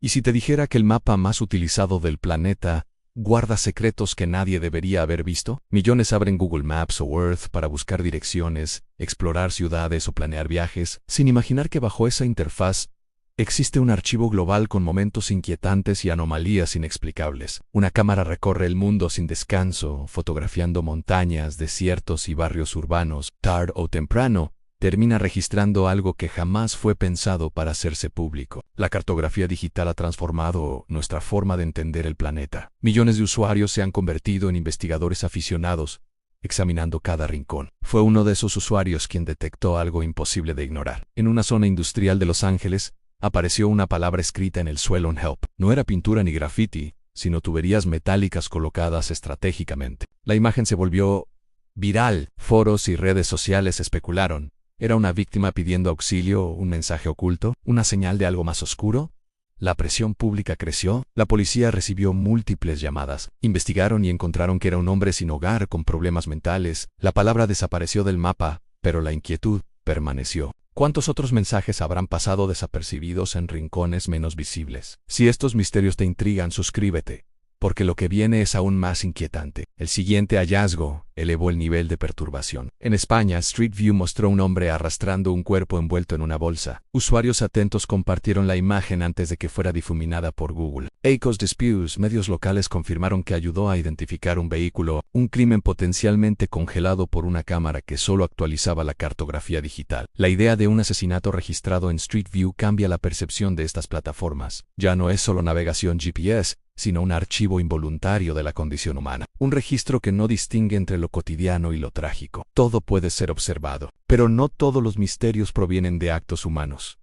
¿Y si te dijera que el mapa más utilizado del planeta guarda secretos que nadie debería haber visto? Millones abren Google Maps o Earth para buscar direcciones, explorar ciudades o planear viajes, sin imaginar que bajo esa interfaz existe un archivo global con momentos inquietantes y anomalías inexplicables. Una cámara recorre el mundo sin descanso, fotografiando montañas, desiertos y barrios urbanos. Tarde o temprano, termina registrando algo que jamás fue pensado para hacerse público. La cartografía digital ha transformado nuestra forma de entender el planeta. Millones de usuarios se han convertido en investigadores aficionados, examinando cada rincón. Fue uno de esos usuarios quien detectó algo imposible de ignorar. En una zona industrial de Los Ángeles, apareció una palabra escrita en el suelo en Help. No era pintura ni graffiti, sino tuberías metálicas colocadas estratégicamente. La imagen se volvió viral. Foros y redes sociales especularon. ¿Era una víctima pidiendo auxilio, un mensaje oculto, una señal de algo más oscuro? La presión pública creció. La policía recibió múltiples llamadas. Investigaron y encontraron que era un hombre sin hogar con problemas mentales. La palabra desapareció del mapa, pero la inquietud permaneció. ¿Cuántos otros mensajes habrán pasado desapercibidos en rincones menos visibles? Si estos misterios te intrigan, suscríbete, porque lo que viene es aún más inquietante. El siguiente hallazgo elevó el nivel de perturbación. En España, Street View mostró un hombre arrastrando un cuerpo envuelto en una bolsa. Usuarios atentos compartieron la imagen antes de que fuera difuminada por Google. Ecos Disputes, medios locales confirmaron que ayudó a identificar un vehículo, un crimen potencialmente congelado por una cámara que solo actualizaba la cartografía digital. La idea de un asesinato registrado en Street View cambia la percepción de estas plataformas. Ya no es solo navegación GPS, sino un archivo involuntario de la condición humana. Un registro que no distingue entre lo cotidiano y lo trágico. Todo puede ser observado, pero no todos los misterios provienen de actos humanos.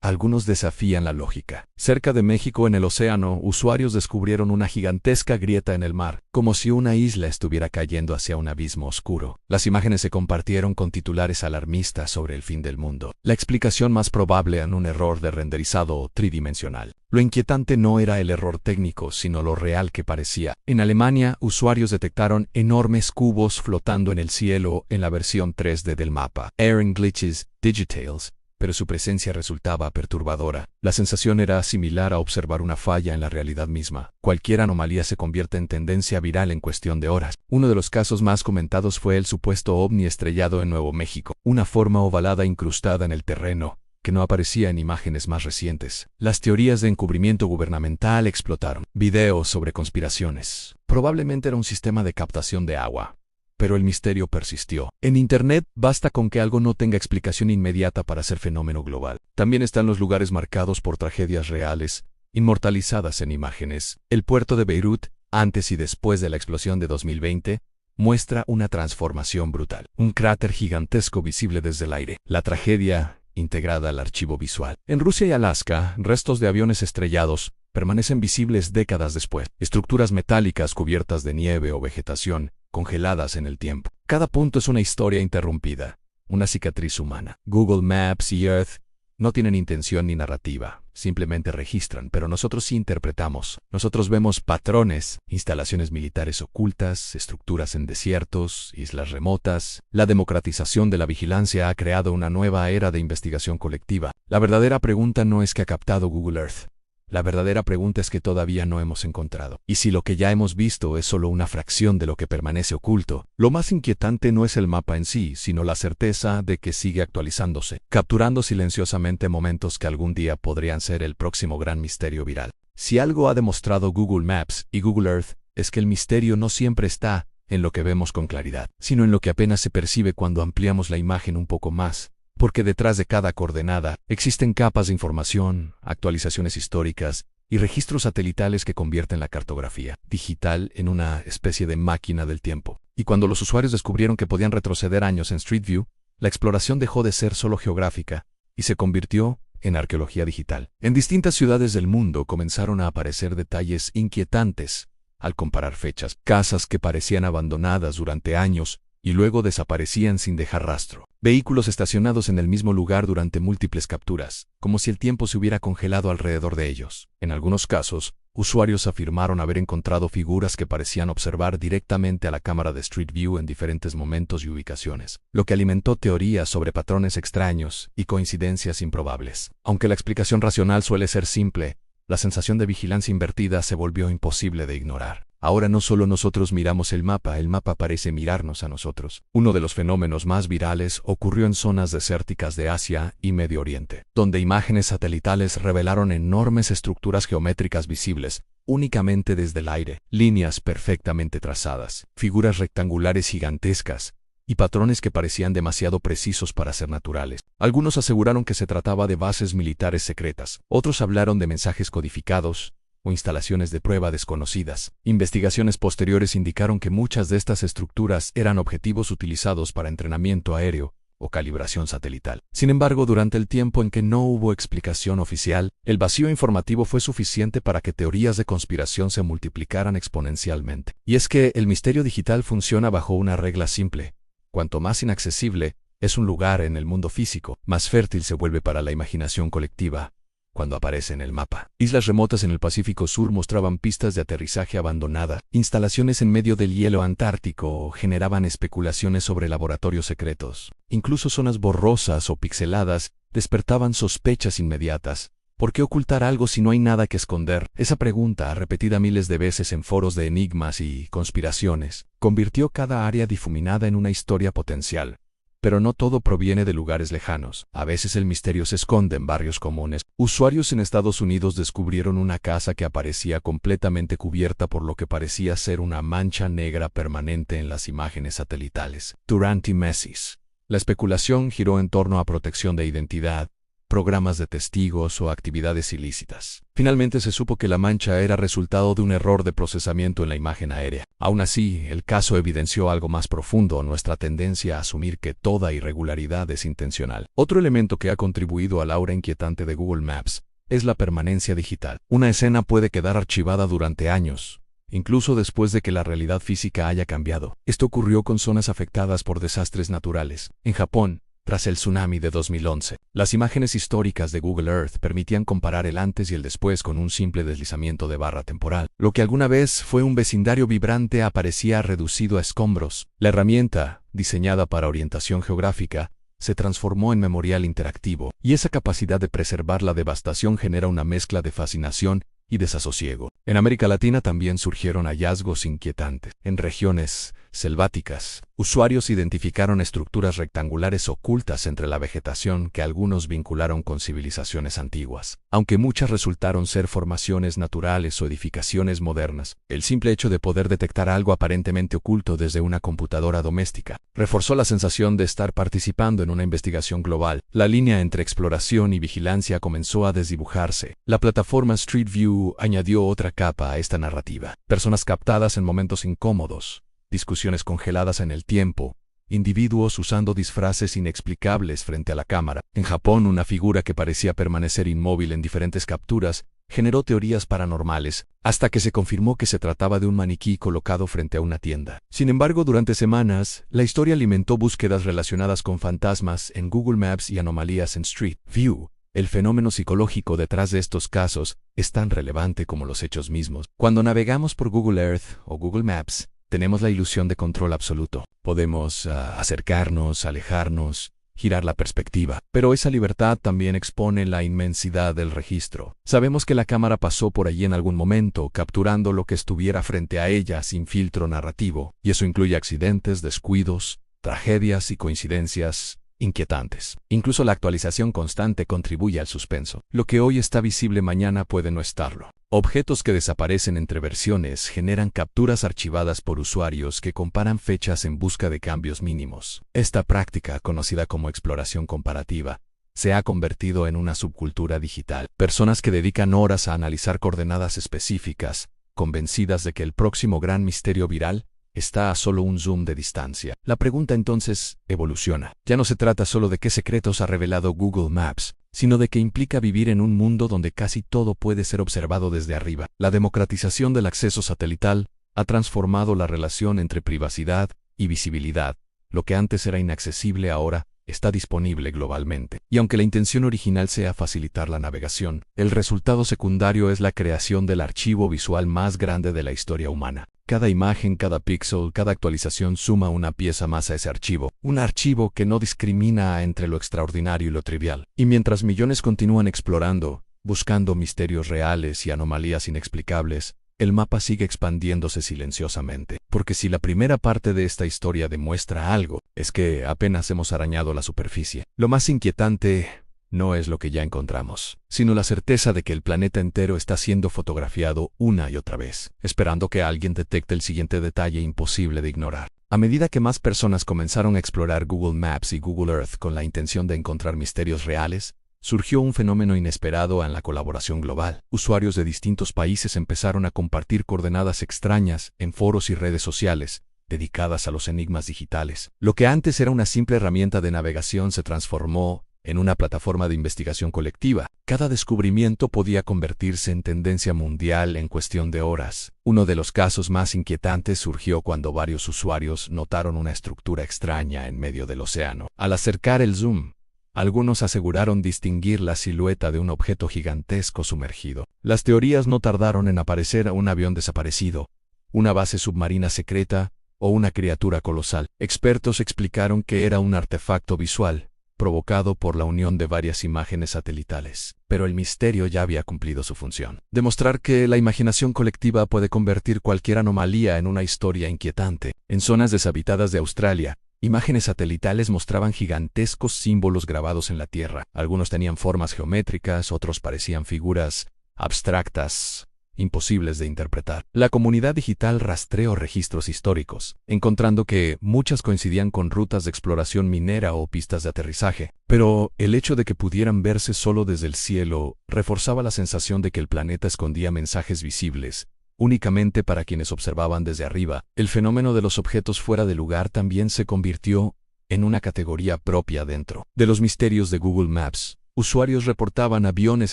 Algunos desafían la lógica. Cerca de México, en el océano, usuarios descubrieron una gigantesca grieta en el mar, como si una isla estuviera cayendo hacia un abismo oscuro. Las imágenes se compartieron con titulares alarmistas sobre el fin del mundo. La explicación más probable en un error de renderizado tridimensional. Lo inquietante no era el error técnico, sino lo real que parecía. En Alemania, usuarios detectaron enormes cubos flotando en el cielo en la versión 3D del mapa. Eran glitches, digitales, pero su presencia resultaba perturbadora. La sensación era similar a observar una falla en la realidad misma. Cualquier anomalía se convierte en tendencia viral en cuestión de horas. Uno de los casos más comentados fue el supuesto ovni estrellado en Nuevo México, una forma ovalada incrustada en el terreno, que no aparecía en imágenes más recientes. Las teorías de encubrimiento gubernamental explotaron. Videos sobre conspiraciones. Probablemente era un sistema de captación de agua. Pero el misterio persistió. En Internet basta con que algo no tenga explicación inmediata para ser fenómeno global. También están los lugares marcados por tragedias reales, inmortalizadas en imágenes. El puerto de Beirut, antes y después de la explosión de 2020, muestra una transformación brutal. Un cráter gigantesco visible desde el aire. La tragedia integrada al archivo visual. En Rusia y Alaska, restos de aviones estrellados permanecen visibles décadas después. Estructuras metálicas cubiertas de nieve o vegetación, congeladas en el tiempo. Cada punto es una historia interrumpida, una cicatriz humana. Google Maps y Earth no tienen intención ni narrativa, simplemente registran, pero nosotros sí interpretamos. Nosotros vemos patrones, instalaciones militares ocultas, estructuras en desiertos, islas remotas. La democratización de la vigilancia ha creado una nueva era de investigación colectiva. La verdadera pregunta no es qué ha captado Google Earth. La verdadera pregunta es que todavía no hemos encontrado. Y si lo que ya hemos visto es solo una fracción de lo que permanece oculto, lo más inquietante no es el mapa en sí, sino la certeza de que sigue actualizándose, capturando silenciosamente momentos que algún día podrían ser el próximo gran misterio viral. Si algo ha demostrado Google Maps y Google Earth, es que el misterio no siempre está en lo que vemos con claridad, sino en lo que apenas se percibe cuando ampliamos la imagen un poco más. Porque detrás de cada coordenada existen capas de información, actualizaciones históricas y registros satelitales que convierten la cartografía digital en una especie de máquina del tiempo. Y cuando los usuarios descubrieron que podían retroceder años en Street View, la exploración dejó de ser solo geográfica y se convirtió en arqueología digital. En distintas ciudades del mundo comenzaron a aparecer detalles inquietantes al comparar fechas. Casas que parecían abandonadas durante años y luego desaparecían sin dejar rastro. Vehículos estacionados en el mismo lugar durante múltiples capturas, como si el tiempo se hubiera congelado alrededor de ellos. En algunos casos, usuarios afirmaron haber encontrado figuras que parecían observar directamente a la cámara de Street View en diferentes momentos y ubicaciones, lo que alimentó teorías sobre patrones extraños y coincidencias improbables. Aunque la explicación racional suele ser simple, La sensación de vigilancia invertida se volvió imposible de ignorar. Ahora no solo nosotros miramos el mapa parece mirarnos a nosotros. Uno de los fenómenos más virales ocurrió en zonas desérticas de Asia y Medio Oriente, donde imágenes satelitales revelaron enormes estructuras geométricas visibles, únicamente desde el aire, líneas perfectamente trazadas, figuras rectangulares gigantescas, y patrones que parecían demasiado precisos para ser naturales. Algunos aseguraron que se trataba de bases militares secretas, otros hablaron de mensajes codificados, o instalaciones de prueba desconocidas. Investigaciones posteriores indicaron que muchas de estas estructuras eran objetivos utilizados para entrenamiento aéreo o calibración satelital. Sin embargo, durante el tiempo en que no hubo explicación oficial, el vacío informativo fue suficiente para que teorías de conspiración se multiplicaran exponencialmente. Y es que el misterio digital funciona bajo una regla simple: cuanto más inaccesible es un lugar en el mundo físico, más fértil se vuelve para la imaginación colectiva cuando aparece en el mapa. Islas remotas en el Pacífico Sur mostraban pistas de aterrizaje abandonada. Instalaciones en medio del hielo antártico generaban especulaciones sobre laboratorios secretos. Incluso zonas borrosas o pixeladas despertaban sospechas inmediatas. ¿Por qué ocultar algo si no hay nada que esconder? Esa pregunta, repetida miles de veces en foros de enigmas y conspiraciones, convirtió cada área difuminada en una historia potencial. Pero no todo proviene de lugares lejanos. A veces el misterio se esconde en barrios comunes. Usuarios en Estados Unidos descubrieron una casa que aparecía completamente cubierta por lo que parecía ser una mancha negra permanente en las imágenes satelitales. Durante meses, la especulación giró en torno a protección de identidad, programas de testigos o actividades ilícitas. Finalmente se supo que la mancha era resultado de un error de procesamiento en la imagen aérea. Aún así, el caso evidenció algo más profundo: nuestra tendencia a asumir que toda irregularidad es intencional. Otro elemento que ha contribuido al aura inquietante de Google Maps es la permanencia digital. Una escena puede quedar archivada durante años, incluso después de que la realidad física haya cambiado. Esto ocurrió con zonas afectadas por desastres naturales. En Japón, tras el tsunami de 2011, las imágenes históricas de Google Earth permitían comparar el antes y el después con un simple deslizamiento de barra temporal. Lo que alguna vez fue un vecindario vibrante aparecía reducido a escombros. La herramienta, diseñada para orientación geográfica, se transformó en memorial interactivo, y esa capacidad de preservar la devastación genera una mezcla de fascinación y desasosiego. En América Latina también surgieron hallazgos inquietantes. En regiones selváticas, usuarios identificaron estructuras rectangulares ocultas entre la vegetación que algunos vincularon con civilizaciones antiguas. Aunque muchas resultaron ser formaciones naturales o edificaciones modernas, el simple hecho de poder detectar algo aparentemente oculto desde una computadora doméstica reforzó la sensación de estar participando en una investigación global. La línea entre exploración y vigilancia comenzó a desdibujarse. La plataforma Street View añadió otra capa a esta narrativa: personas captadas en momentos incómodos, discusiones congeladas en el tiempo, individuos usando disfraces inexplicables frente a la cámara. En Japón, una figura que parecía permanecer inmóvil en diferentes capturas generó teorías paranormales, hasta que se confirmó que se trataba de un maniquí colocado frente a una tienda. Sin embargo, durante semanas, la historia alimentó búsquedas relacionadas con fantasmas en Google Maps y anomalías en Street View. El fenómeno psicológico detrás de estos casos es tan relevante como los hechos mismos. Cuando navegamos por Google Earth o Google Maps, tenemos la ilusión de control absoluto. Podemos acercarnos, alejarnos, girar la perspectiva. Pero esa libertad también expone la inmensidad del registro. Sabemos que la cámara pasó por allí en algún momento, capturando lo que estuviera frente a ella sin filtro narrativo. Y eso incluye accidentes, descuidos, tragedias y coincidencias inquietantes. Incluso la actualización constante contribuye al suspenso. Lo que hoy está visible mañana puede no estarlo. Objetos que desaparecen entre versiones generan capturas archivadas por usuarios que comparan fechas en busca de cambios mínimos. Esta práctica, conocida como exploración comparativa, se ha convertido en una subcultura digital. Personas que dedican horas a analizar coordenadas específicas, convencidas de que el próximo gran misterio viral está a solo un zoom de distancia. La pregunta entonces evoluciona. Ya no se trata solo de qué secretos ha revelado Google Maps, sino de qué implica vivir en un mundo donde casi todo puede ser observado desde arriba. La democratización del acceso satelital ha transformado la relación entre privacidad y visibilidad. Lo que antes era inaccesible ahora está disponible globalmente. Y aunque la intención original sea facilitar la navegación, el resultado secundario es la creación del archivo visual más grande de la historia humana. Cada imagen, cada píxel, cada actualización suma una pieza más a ese archivo. Un archivo que no discrimina entre lo extraordinario y lo trivial. Y mientras millones continúan explorando, buscando misterios reales y anomalías inexplicables, el mapa sigue expandiéndose silenciosamente. Porque si la primera parte de esta historia demuestra algo, es que apenas hemos arañado la superficie. Lo más inquietante no es lo que ya encontramos, sino la certeza de que el planeta entero está siendo fotografiado una y otra vez, esperando que alguien detecte el siguiente detalle imposible de ignorar. A medida que más personas comenzaron a explorar Google Maps y Google Earth con la intención de encontrar misterios reales, surgió un fenómeno inesperado en la colaboración global. Usuarios de distintos países empezaron a compartir coordenadas extrañas en foros y redes sociales dedicadas a los enigmas digitales. Lo que antes era una simple herramienta de navegación se transformó en una plataforma de investigación colectiva. Cada descubrimiento podía convertirse en tendencia mundial en cuestión de horas. Uno de los casos más inquietantes surgió cuando varios usuarios notaron una estructura extraña en medio del océano. Al acercar el zoom, algunos aseguraron distinguir la silueta de un objeto gigantesco sumergido. Las teorías no tardaron en aparecer: un avión desaparecido, una base submarina secreta o una criatura colosal. Expertos explicaron que era un artefacto visual, provocado por la unión de varias imágenes satelitales. Pero el misterio ya había cumplido su función: demostrar que la imaginación colectiva puede convertir cualquier anomalía en una historia inquietante. En zonas deshabitadas de Australia, imágenes satelitales mostraban gigantescos símbolos grabados en la tierra. Algunos tenían formas geométricas, otros parecían figuras abstractas, imposibles de interpretar. La comunidad digital rastreó registros históricos, encontrando que muchas coincidían con rutas de exploración minera o pistas de aterrizaje. Pero el hecho de que pudieran verse solo desde el cielo reforzaba la sensación de que el planeta escondía mensajes visibles únicamente para quienes observaban desde arriba. El fenómeno de los objetos fuera de lugar también se convirtió en una categoría propia dentro de los misterios de Google Maps. Usuarios reportaban aviones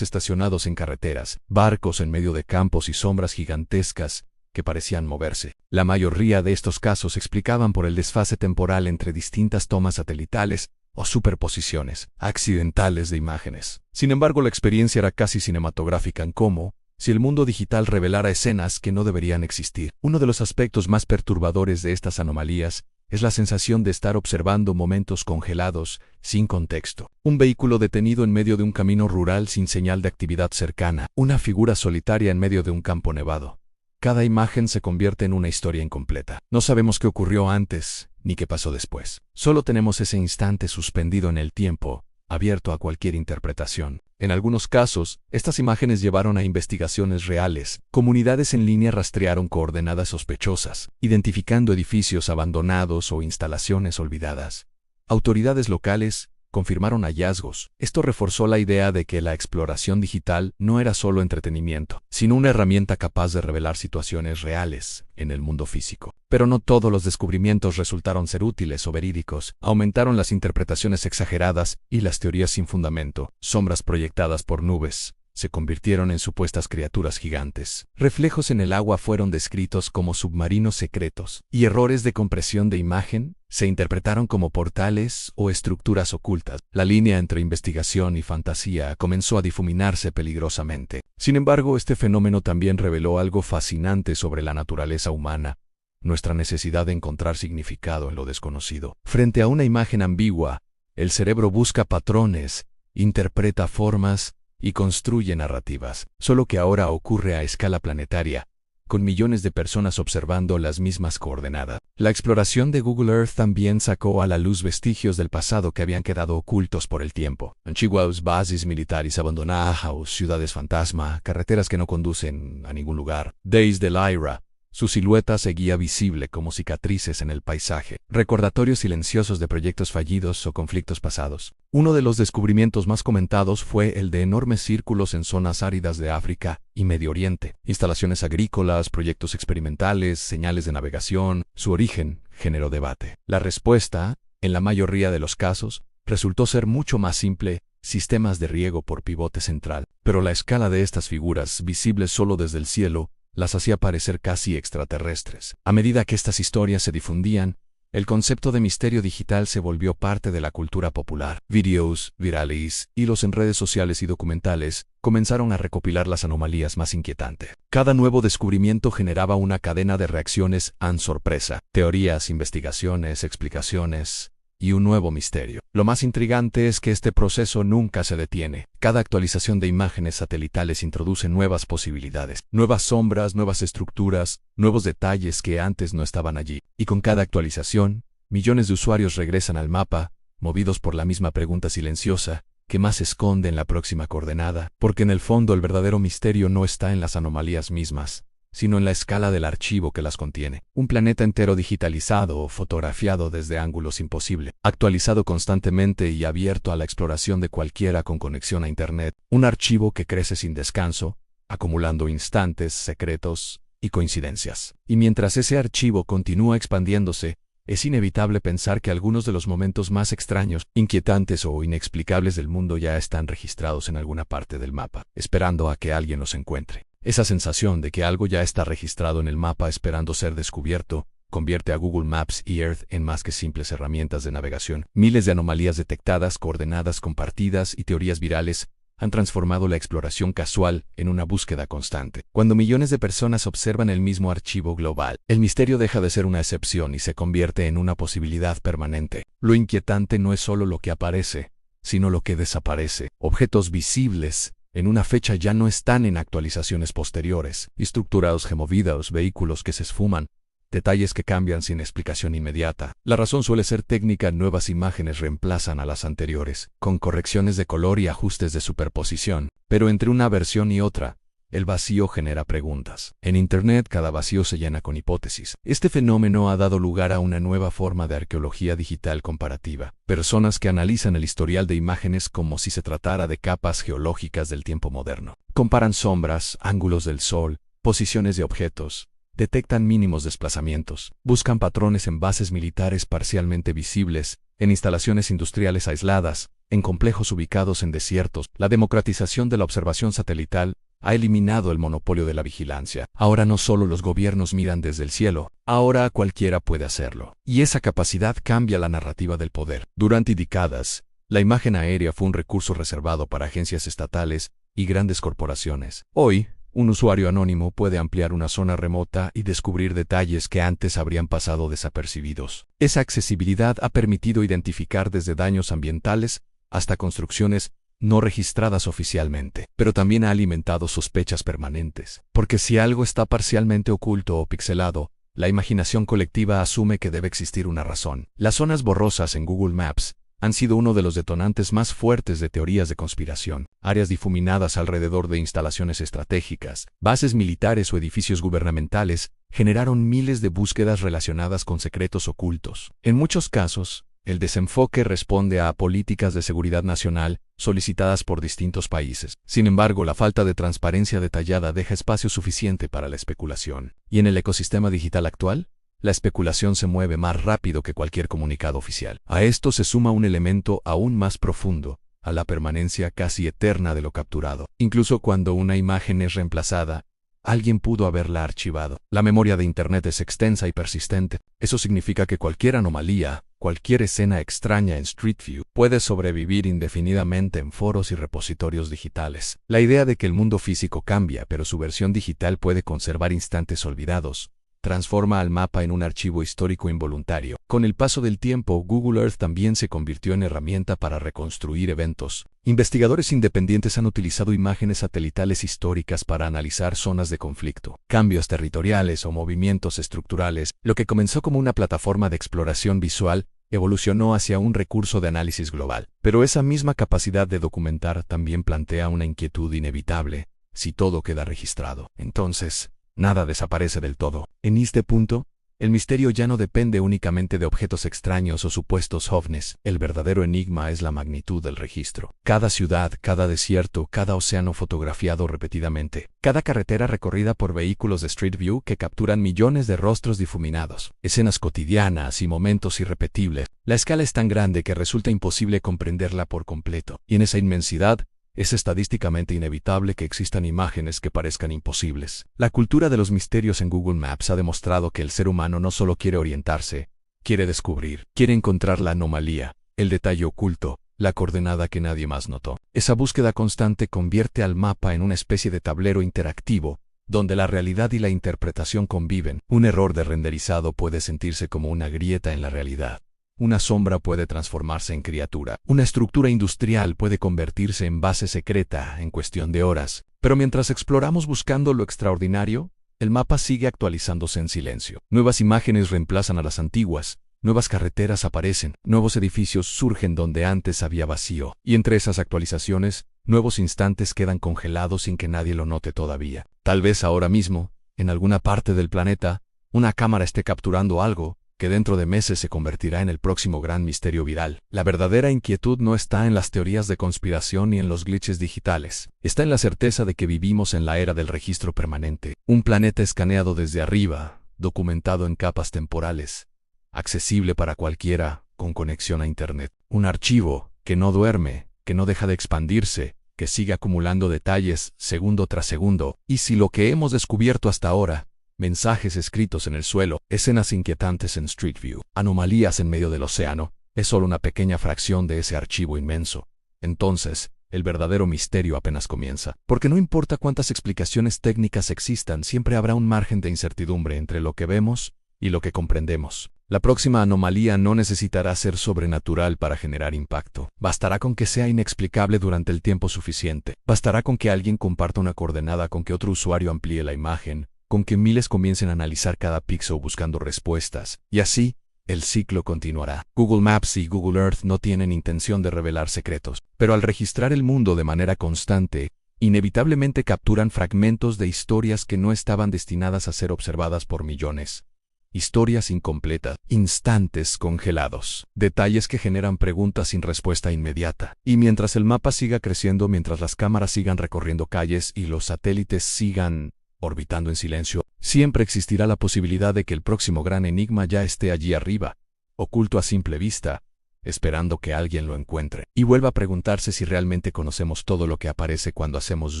estacionados en carreteras, barcos en medio de campos y sombras gigantescas que parecían moverse. La mayoría de estos casos se explicaban por el desfase temporal entre distintas tomas satelitales o superposiciones accidentales de imágenes. Sin embargo, la experiencia era casi cinematográfica, en cómo si el mundo digital revelara escenas que no deberían existir. Uno de los aspectos más perturbadores de estas anomalías es la sensación de estar observando momentos congelados, sin contexto. Un vehículo detenido en medio de un camino rural sin señal de actividad cercana. Una figura solitaria en medio de un campo nevado. Cada imagen se convierte en una historia incompleta. No sabemos qué ocurrió antes, ni qué pasó después. Solo tenemos ese instante suspendido en el tiempo, abierto a cualquier interpretación. En algunos casos, estas imágenes llevaron a investigaciones reales. Comunidades en línea rastrearon coordenadas sospechosas, identificando edificios abandonados o instalaciones olvidadas. Autoridades locales confirmaron hallazgos. Esto reforzó la idea de que la exploración digital no era solo entretenimiento, sino una herramienta capaz de revelar situaciones reales en el mundo físico. Pero no todos los descubrimientos resultaron ser útiles o verídicos. Aumentaron las interpretaciones exageradas y las teorías sin fundamento. Sombras proyectadas por nubes se convirtieron en supuestas criaturas gigantes. Reflejos en el agua fueron descritos como submarinos secretos, y errores de compresión de imagen se interpretaron como portales o estructuras ocultas. La línea entre investigación y fantasía comenzó a difuminarse peligrosamente. Sin embargo, este fenómeno también reveló algo fascinante sobre la naturaleza humana: nuestra necesidad de encontrar significado en lo desconocido. Frente a una imagen ambigua, el cerebro busca patrones, interpreta formas y construye narrativas. Solo que ahora ocurre a escala planetaria, con millones de personas observando las mismas coordenadas. La exploración de Google Earth también sacó a la luz vestigios del pasado que habían quedado ocultos por el tiempo. Antiguas bases militares abandonadas, ciudades fantasma, carreteras que no conducen a ningún lugar. Desde la era, su silueta seguía visible como cicatrices en el paisaje, recordatorios silenciosos de proyectos fallidos o conflictos pasados. Uno de los descubrimientos más comentados fue el de enormes círculos en zonas áridas de África y Medio Oriente. Instalaciones agrícolas, proyectos experimentales, señales de navegación. Su origen generó debate. La respuesta, en la mayoría de los casos, resultó ser mucho más simple: sistemas de riego por pivote central. Pero la escala de estas figuras, visibles solo desde el cielo, las hacía parecer casi extraterrestres. A medida que estas historias se difundían, el concepto de misterio digital se volvió parte de la cultura popular. Videos virales, hilos en redes sociales y documentales comenzaron a recopilar las anomalías más inquietantes. Cada nuevo descubrimiento generaba una cadena de reacciones en sorpresa. Teorías, investigaciones, explicaciones. y un nuevo misterio. Lo más intrigante es que este proceso nunca se detiene. Cada actualización de imágenes satelitales introduce nuevas posibilidades, nuevas sombras, nuevas estructuras, nuevos detalles que antes no estaban allí. Y con cada actualización, millones de usuarios regresan al mapa, movidos por la misma pregunta silenciosa: ¿qué más se esconde en la próxima coordenada? Porque en el fondo el verdadero misterio no está en las anomalías mismas, sino en la escala del archivo que las contiene. Un planeta entero digitalizado o fotografiado desde ángulos imposibles, actualizado constantemente y abierto a la exploración de cualquiera con conexión a Internet. Un archivo que crece sin descanso, acumulando instantes, secretos y coincidencias. Y mientras ese archivo continúa expandiéndose, es inevitable pensar que algunos de los momentos más extraños, inquietantes o inexplicables del mundo ya están registrados en alguna parte del mapa, esperando a que alguien los encuentre. Esa sensación de que algo ya está registrado en el mapa esperando ser descubierto, convierte a Google Maps y Earth en más que simples herramientas de navegación. Miles de anomalías detectadas, coordenadas compartidas y teorías virales han transformado la exploración casual en una búsqueda constante. Cuando millones de personas observan el mismo archivo global, el misterio deja de ser una excepción y se convierte en una posibilidad permanente. Lo inquietante no es solo lo que aparece, sino lo que desaparece. Objetos visibles en una fecha ya no están en actualizaciones posteriores, estructurados gemovidos, vehículos que se esfuman, detalles que cambian sin explicación inmediata. La razón suele ser técnica: nuevas imágenes reemplazan a las anteriores, con correcciones de color y ajustes de superposición. Pero entre una versión y otra, el vacío genera preguntas. En Internet cada vacío se llena con hipótesis. Este fenómeno ha dado lugar a una nueva forma de arqueología digital comparativa. Personas que analizan el historial de imágenes como si se tratara de capas geológicas del tiempo moderno. Comparan sombras, ángulos del sol, posiciones de objetos. Detectan mínimos desplazamientos, buscan patrones en bases militares parcialmente visibles, en instalaciones industriales aisladas, en complejos ubicados en desiertos. La democratización de la observación satelital ha eliminado el monopolio de la vigilancia. Ahora no solo los gobiernos miran desde el cielo, ahora cualquiera puede hacerlo. Y esa capacidad cambia la narrativa del poder. Durante décadas, la imagen aérea fue un recurso reservado para agencias estatales y grandes corporaciones. Hoy, un usuario anónimo puede ampliar una zona remota y descubrir detalles que antes habrían pasado desapercibidos. Esa accesibilidad ha permitido identificar desde daños ambientales hasta construcciones no registradas oficialmente, pero también ha alimentado sospechas permanentes. Porque si algo está parcialmente oculto o pixelado, la imaginación colectiva asume que debe existir una razón. Las zonas borrosas en Google Maps han sido uno de los detonantes más fuertes de teorías de conspiración. Áreas difuminadas alrededor de instalaciones estratégicas, bases militares o edificios gubernamentales generaron miles de búsquedas relacionadas con secretos ocultos. En muchos casos, el desenfoque responde a políticas de seguridad nacional solicitadas por distintos países. Sin embargo, la falta de transparencia detallada deja espacio suficiente para la especulación. ¿Y en el ecosistema digital actual? La especulación se mueve más rápido que cualquier comunicado oficial. A esto se suma un elemento aún más profundo, a la permanencia casi eterna de lo capturado. Incluso cuando una imagen es reemplazada, alguien pudo haberla archivado. La memoria de Internet es extensa y persistente. Eso significa que cualquier anomalía, cualquier escena extraña en Street View puede sobrevivir indefinidamente en foros y repositorios digitales. La idea de que el mundo físico cambia, pero su versión digital puede conservar instantes olvidados, transforma al mapa en un archivo histórico involuntario. Con el paso del tiempo, Google Earth también se convirtió en herramienta para reconstruir eventos. Investigadores independientes han utilizado imágenes satelitales históricas para analizar zonas de conflicto, cambios territoriales o movimientos estructurales. Lo que comenzó como una plataforma de exploración visual evolucionó hacia un recurso de análisis global. Pero esa misma capacidad de documentar también plantea una inquietud inevitable. Si todo queda registrado, entonces nada desaparece del todo. En este punto, el misterio ya no depende únicamente de objetos extraños o supuestos ovnis. El verdadero enigma es la magnitud del registro. Cada ciudad, cada desierto, cada océano fotografiado repetidamente, cada carretera recorrida por vehículos de Street View que capturan millones de rostros difuminados, escenas cotidianas y momentos irrepetibles. La escala es tan grande que resulta imposible comprenderla por completo. Y en esa inmensidad, es estadísticamente inevitable que existan imágenes que parezcan imposibles. La cultura de los misterios en Google Maps ha demostrado que el ser humano no solo quiere orientarse, quiere descubrir, quiere encontrar la anomalía, el detalle oculto, la coordenada que nadie más notó. Esa búsqueda constante convierte al mapa en una especie de tablero interactivo, donde la realidad y la interpretación conviven. Un error de renderizado puede sentirse como una grieta en la realidad, Una sombra puede transformarse en criatura. Una estructura industrial puede convertirse en base secreta en cuestión de horas. Pero mientras exploramos buscando lo extraordinario, el mapa sigue actualizándose en silencio. Nuevas imágenes reemplazan a las antiguas. Nuevas carreteras aparecen, nuevos edificios surgen donde antes había vacío, y entre esas actualizaciones, nuevos instantes quedan congelados sin que nadie lo note todavía. Tal vez ahora mismo, en alguna parte del planeta, una cámara esté capturando algo que dentro de meses se convertirá en el próximo gran misterio viral. La verdadera inquietud no está en las teorías de conspiración ni en los glitches digitales. Está en la certeza de que vivimos en la era del registro permanente. Un planeta escaneado desde arriba, documentado en capas temporales, accesible para cualquiera con conexión a Internet. Un archivo que no duerme, que no deja de expandirse, que sigue acumulando detalles segundo tras segundo. Y si lo que hemos descubierto hasta ahora, mensajes escritos en el suelo, escenas inquietantes en Street View, anomalías en medio del océano, es solo una pequeña fracción de ese archivo inmenso, entonces, el verdadero misterio apenas comienza. Porque no importa cuántas explicaciones técnicas existan, siempre habrá un margen de incertidumbre entre lo que vemos y lo que comprendemos. La próxima anomalía no necesitará ser sobrenatural para generar impacto. Bastará con que sea inexplicable durante el tiempo suficiente. Bastará con que alguien comparta una coordenada, con que otro usuario amplíe la imagen, con que miles comiencen a analizar cada píxel buscando respuestas. Y así, el ciclo continuará. Google Maps y Google Earth no tienen intención de revelar secretos, pero al registrar el mundo de manera constante, inevitablemente capturan fragmentos de historias que no estaban destinadas a ser observadas por millones. Historias incompletas, instantes congelados, detalles que generan preguntas sin respuesta inmediata. Y mientras el mapa siga creciendo, mientras las cámaras sigan recorriendo calles y los satélites sigan orbitando en silencio, siempre existirá la posibilidad de que el próximo gran enigma ya esté allí arriba, oculto a simple vista, esperando que alguien lo encuentre, y vuelva a preguntarse si realmente conocemos todo lo que aparece cuando hacemos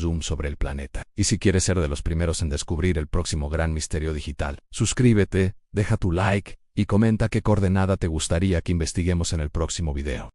zoom sobre el planeta. Y si quieres ser de los primeros en descubrir el próximo gran misterio digital, suscríbete, deja tu like y comenta qué coordenada te gustaría que investiguemos en el próximo video.